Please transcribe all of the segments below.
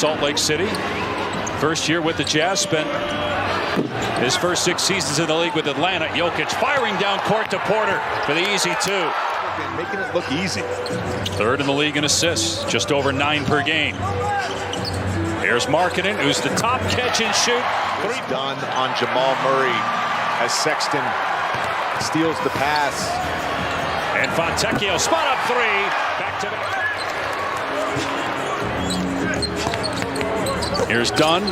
Salt Lake City. First year with the Jazz, spent his first 6 seasons in the league with Atlanta. Jokic firing down court to Porter for the easy 2. Making it look easy. Third in the league in assists, just over 9 per game. Here's Markkanen, who's the top catch and shoot. It's done on Jamal Murray as Sexton steals the pass. And Fontecchio, spot up 3. Back to back. Here's Dunn.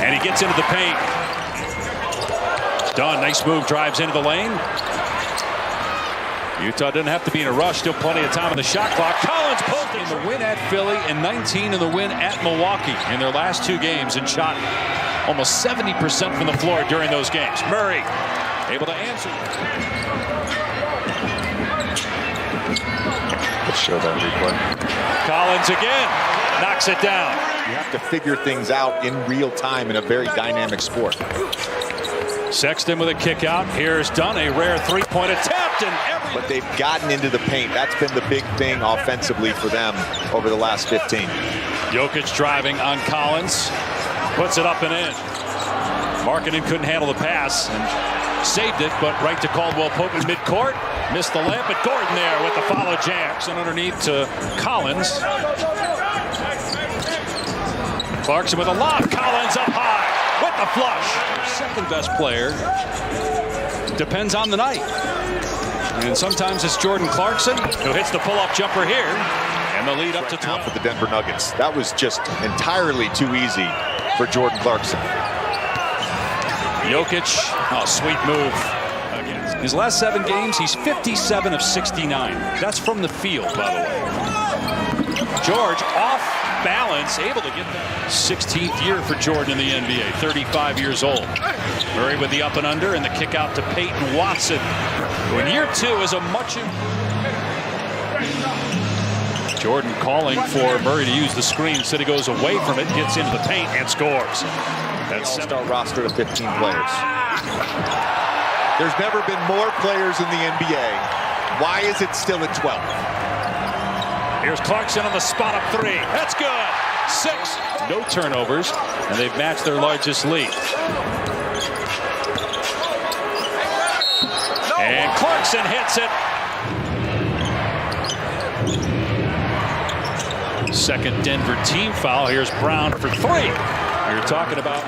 And he gets into the paint. Dunn, nice move, drives into the lane. Utah didn't have to be in a rush. Still plenty of time on the shot clock. Collins poked in the win at Philly and 19 in the win at Milwaukee in their last 2 games and shot almost 70% from the floor during those games. Murray able to answer. Let's show that replay. Collins again knocks it down. You have to figure things out in real time in a very dynamic sport. Sexton with a kick out. Here's Dunn, a rare 3-point attempt, and but they've gotten into the paint. That's been the big thing offensively for them over the last 15. Jokic driving on Collins, puts it up and in. Markkanen couldn't handle the pass and saved it, but right to Caldwell Pope in midcourt. Missed the layup, but Gordon there with the follow jams and underneath to Collins. Clarkson with a lob. Collins up high with the flush. Second best player. Depends on the night. And sometimes it's Jordan Clarkson who hits the pull-up jumper here. And the lead up to 12 for the Denver Nuggets. That was just entirely too easy for Jordan Clarkson. Jokic, oh, sweet move. His last 7 games, he's 57 of 69. That's from the field, by the way. George off balance, able to get that 16th year for Jordan in the NBA, 35 years old. Murray with the up and under and the kick out to Peyton Watson, who in year 2 is a much. Jordan calling for Murray to use the screen. Instead he goes away from it, gets into the paint and scores. That's all-star roster of 15 players. There's never been more players in the NBA. Why is it still at 12? Here's Clarkson on the spot up 3. That's good. 6. No turnovers, and they've matched their largest lead. And Clarkson hits it. Second Denver team foul. Here's Brown for 3. You're talking about.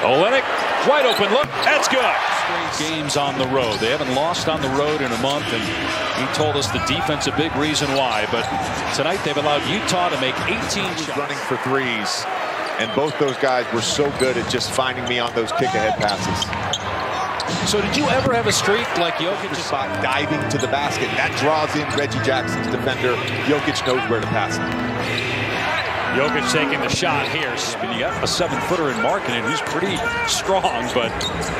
Olynyk, wide open look. That's good. Straight games on the road. They haven't lost on the road in a month, and he told us the defense a big reason why. But tonight they've allowed Utah to make 18 shots. Running for threes, and both those guys were so good at just finding me on those kick-ahead passes. So did you ever have a streak like Jokic? Spot diving to the basket. That draws in Reggie Jackson's defender. Jokic knows where to pass it. Jokic taking the shot here. You got a 7-footer in Markkanen who's pretty strong, but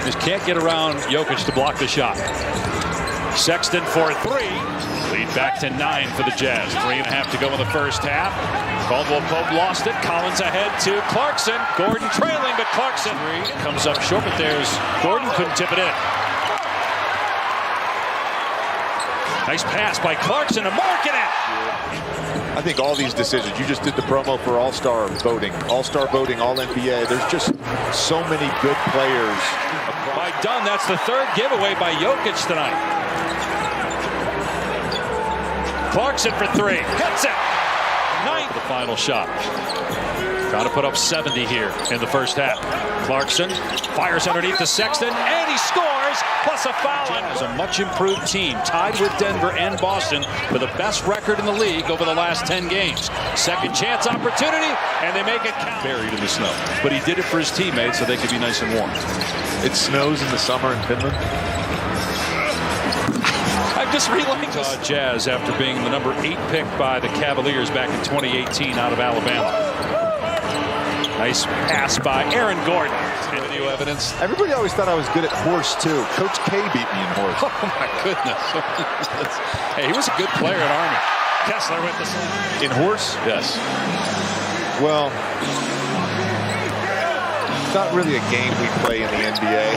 just can't get around Jokic to block the shot. Sexton for 3. Lead back to 9 for the Jazz. 3.5 to go in the first half. Caldwell Pope lost it. Collins ahead to Clarkson. Gordon trailing, but Clarkson comes up short, but there's Gordon, couldn't tip it in. Nice pass by Clarkson to Markkanen. I think all these decisions, you just did the promo for All-Star voting, All-NBA. There's just so many good players. By Dunn, that's the 3rd giveaway by Jokic tonight. Clarkson for 3, hits it. 9 for the final shot. Trying to put up 70 here in the first half. Clarkson fires underneath the Sexton, and he scores, plus a foul. As a much improved team, tied with Denver and Boston for the best record in the league over the last 10 games. Second chance opportunity, and they make it count. Buried in the snow. But he did it for his teammates so they could be nice and warm. It snows in the summer in Finland. I'm just relaying this. Jazz after being the number 8 pick by the Cavaliers back in 2018 out of Alabama. Nice pass by Aaron Gordon. Video evidence. Everybody always thought I was good at horse, too. Coach K beat me in horse. Oh, my goodness. Hey, he was a good player at Army. Kessler with the slam. In horse? Yes. Well, it's not really a game we play in the NBA.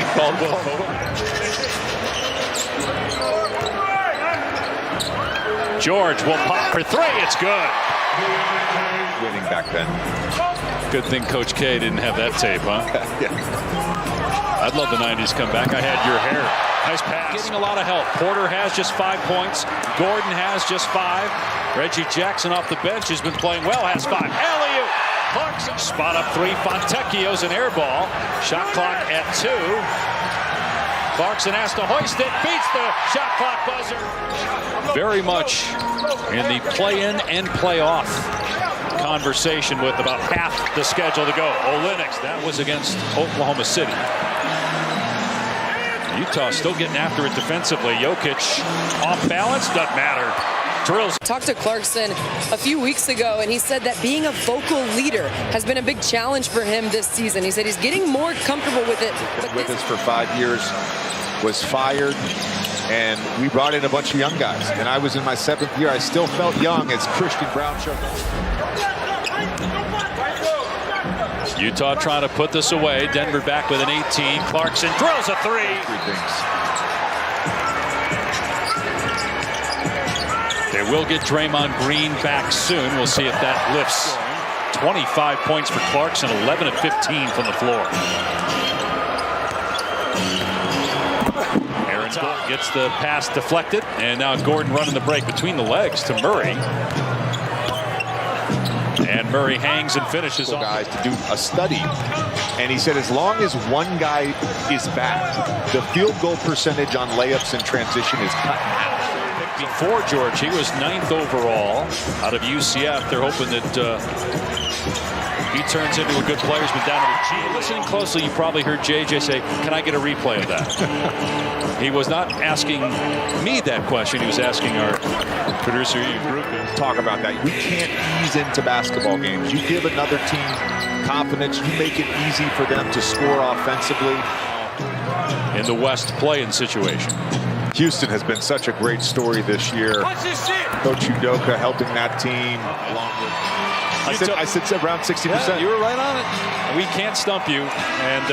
George will pop for three. It's good. Winning back then. Good thing Coach K didn't have that tape, huh? Yeah. I'd love the 90s come back. I had your hair. Nice pass. Getting a lot of help. Porter has just 5 points. Gordon has just 5. Reggie Jackson off the bench has been playing well, has 5. Alley-oop. Clarkson spot up 3. Fontecchio's an air ball. Shot clock at 2. Clarkson has to hoist it. Beats the shot clock buzzer. Very much in the play-in and play-off conversation with about half the schedule to go. Olynyk, that was against Oklahoma City. Utah still getting after it defensively. Jokic off balance, doesn't matter. Drills. Talked to Clarkson a few weeks ago, and he said that being a vocal leader has been a big challenge for him this season. He said he's getting more comfortable with it. With us for 5 years, was fired, and we brought in a bunch of young guys. And I was in my 7th year. I still felt young as Christian Brown showed up. Utah trying to put this away. Denver back with an 18. Clarkson drills a 3. They will get Draymond Green back soon. We'll see if that lifts. 25 points for Clarkson, 11 of 15 from the floor. Aaron gets the pass deflected, and now Gordon running the break between the legs to Murray. And Murray hangs and finishes off. Guys to do a study, and he said as long as one guy is back, the field goal percentage on layups and transition is cut in half. Before George, he was 9th overall out of UCF. They're hoping that he turns into a good player. He's been down to the G. Listening closely, you probably heard JJ say, "Can I get a replay of that?" He was not asking me that question. He was asking our producer group. Talk about that. We can't ease into basketball games. You give another team confidence. You make it easy for them to score offensively. In the West play-in situation. Houston has been such a great story this year. Coach Udoka helping that team. I said around 60%. Yeah, you were right on it. We can't stump you. And